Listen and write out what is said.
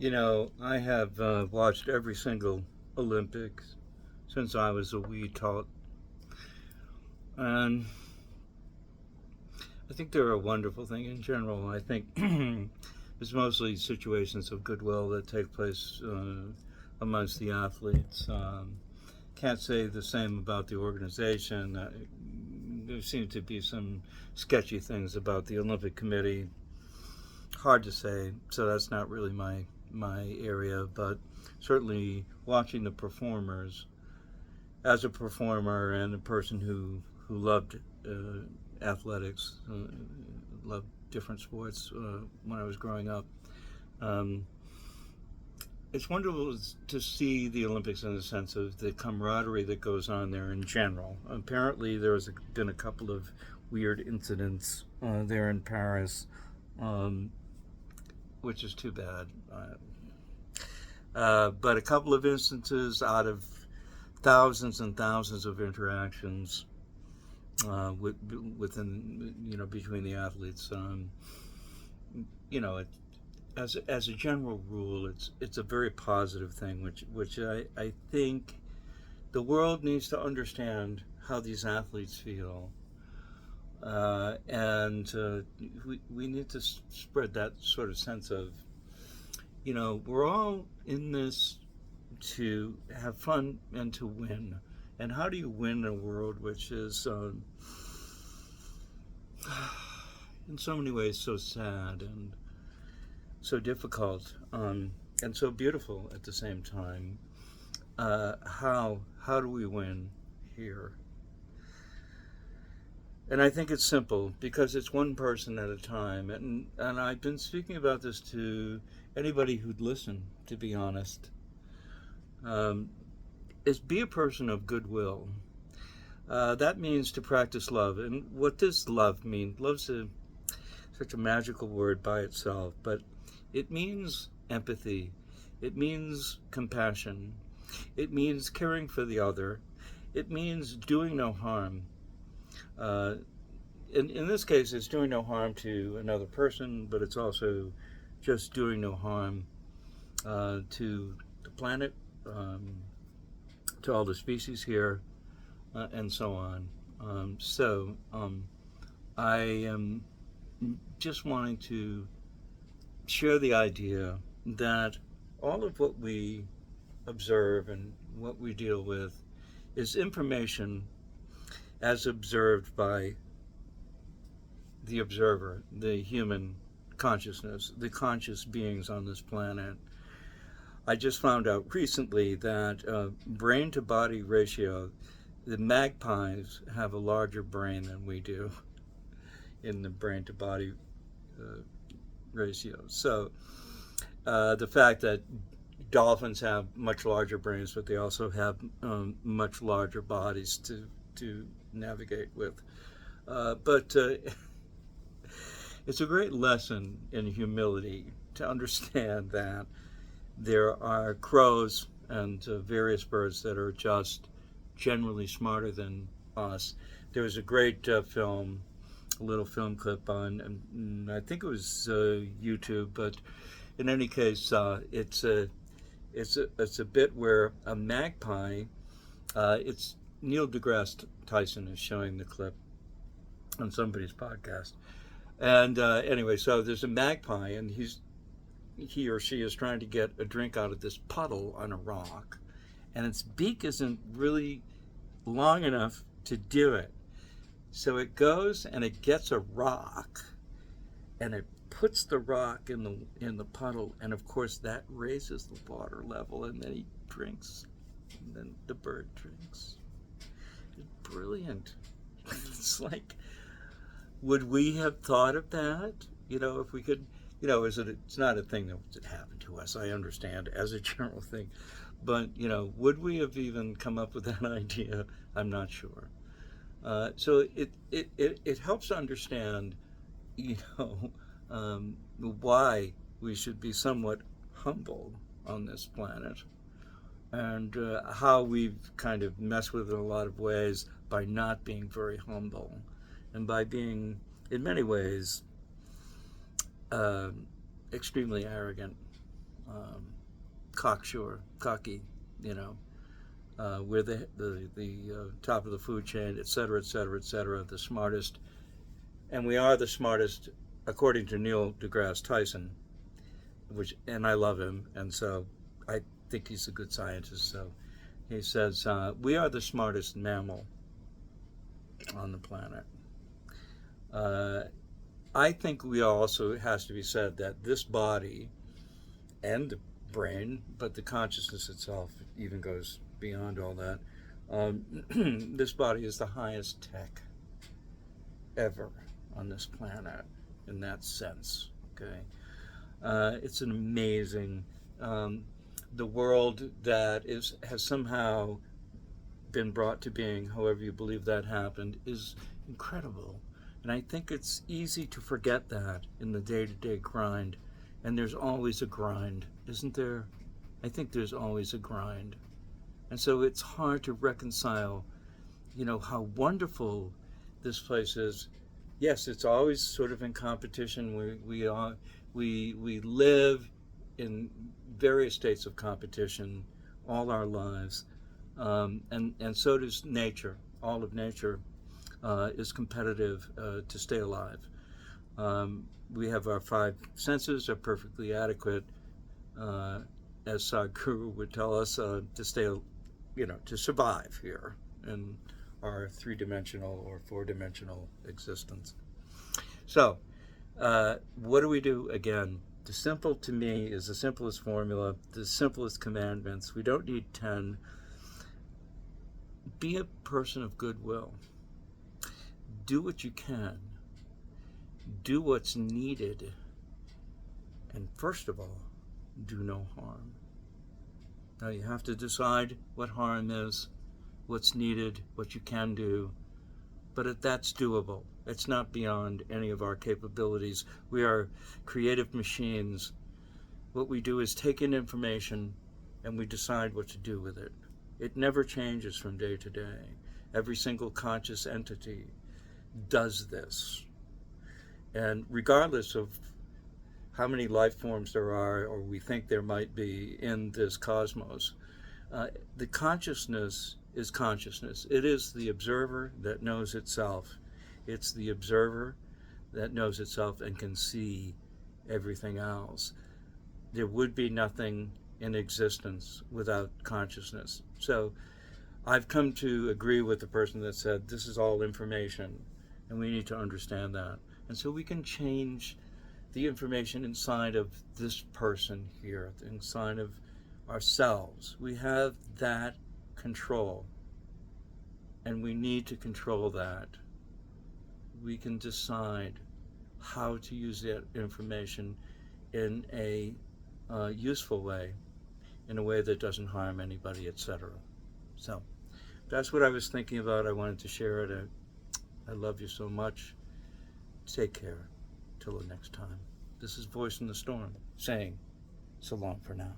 I have watched every single Olympics since I was a wee tot, and I think they're a wonderful thing in general. I think it's mostly situations of goodwill that take place amongst the athletes. Can't say the same about the organization. There seem to be some sketchy things about the Olympic Committee. Hard to say, so that's not really my area, but certainly watching the performers as a performer and a person who loved athletics, loved different sports when I was growing up. Um, it's wonderful to see the Olympics in the sense of the camaraderie that goes on there in general. Apparently, been a couple of weird incidents there in Paris, um, which is too bad. But a couple of instances out of thousands and thousands of interactions within between the athletes. You know, it, as a general rule, it's a very positive thing, which I think the world needs to understand how these athletes feel, and we need to spread that sort of sense of we're all in this to have fun and to win. And how do you win a world which is, in so many ways, so sad and so difficult and so beautiful at the same time? How do we win here? And I think it's simple because it's one person at a time. And I've been speaking about this to anybody who'd listen, to be honest. Um, is be a person of goodwill. That means to practice love. And what does love mean? Such a magical word by itself, but it means empathy. It means compassion. It means caring for the other. It means doing no harm. Uh, in this case, it's doing no harm to another person, but it's also just doing no harm to the planet, to all the species here, and so on. I am just wanting to share the idea that all of what we observe and what we deal with is information as observed by the observer, the human consciousness, the conscious beings on this planet. I just found out recently that brain to body ratio, the magpies have a larger brain than we do in the brain to body uh, ratio. So the fact that dolphins have much larger brains, but they also have much larger bodies to navigate with. But it's a great lesson in humility to understand that there are crows and various birds that are just generally smarter than us. There was a great film, a little film clip on, I think it was YouTube, but in any case, it's a bit where a magpie. It's Neil deGrasse Tyson is showing the clip on somebody's podcast, and anyway, so there's a magpie, and he or she is trying to get a drink out of this puddle on a rock, and its beak isn't really long enough to do it. So it goes and it gets a rock, and it puts the rock in the puddle, and of course that raises the water level, and then he drinks, and then the bird drinks. It's brilliant. It's like, would we have thought of that? If we could, it's not a thing that would happen to us. I understand as a general thing, but would we have even come up with that idea? I'm not sure. So it helps to understand, you know, why we should be somewhat humble on this planet, and how we've kind of messed with it in a lot of ways by not being very humble, and by being, in many ways, uh, extremely arrogant. cocky, you know. We're the top of the food chain, et cetera, et cetera, et cetera, the smartest. And we are the smartest, according to Neil deGrasse Tyson, and I love him, and so I think he's a good scientist. So he says, we are the smartest mammal on the planet. I think we also, it has to be said that this body and the brain, but the consciousness itself even goes beyond all that. This body is the highest tech ever on this planet in that sense. Okay, it's an amazing. The world that has somehow been brought to being, however you believe that happened, is incredible. And I think it's easy to forget that in the day-to-day grind. And there's always a grind, isn't there? I think there's always a grind. And so it's hard to reconcile, you know, how wonderful this place is. Yes, it's always sort of in competition. We live in various states of competition all our lives. And so does nature. All of nature is competitive to stay alive. We have our five senses are perfectly adequate, as Sadhguru would tell us, to stay, you know, to survive here in our three-dimensional or four-dimensional existence. So, what do we do? Again, the simple to me is the simplest formula, the simplest commandments. We don't need 10. Be a person of goodwill. Do what you can. Do what's needed. And first of all, do no harm. Now you have to decide what harm is, what's needed, what you can do, but that's doable. It's not beyond any of our capabilities. We are creative machines. What we do is take in information and we decide what to do with it. It never changes from day to day. Every single conscious entity does this. And regardless of how many life forms there are, or we think there might be in this cosmos, the consciousness is consciousness. It is the observer that knows itself. It's the observer that knows itself and can see everything else. There would be nothing in existence without consciousness. So I've come to agree with the person that said this is all information, and we need to understand that. And so we can change the information inside of this person here, inside of ourselves. We have that control, and we need to control that. We can decide how to use that information in a useful way, in a way that doesn't harm anybody, etc. So that's what I was thinking about. I wanted to share it. I love you so much. Take care. Till the next time. This is Voice in the Storm saying so long for now.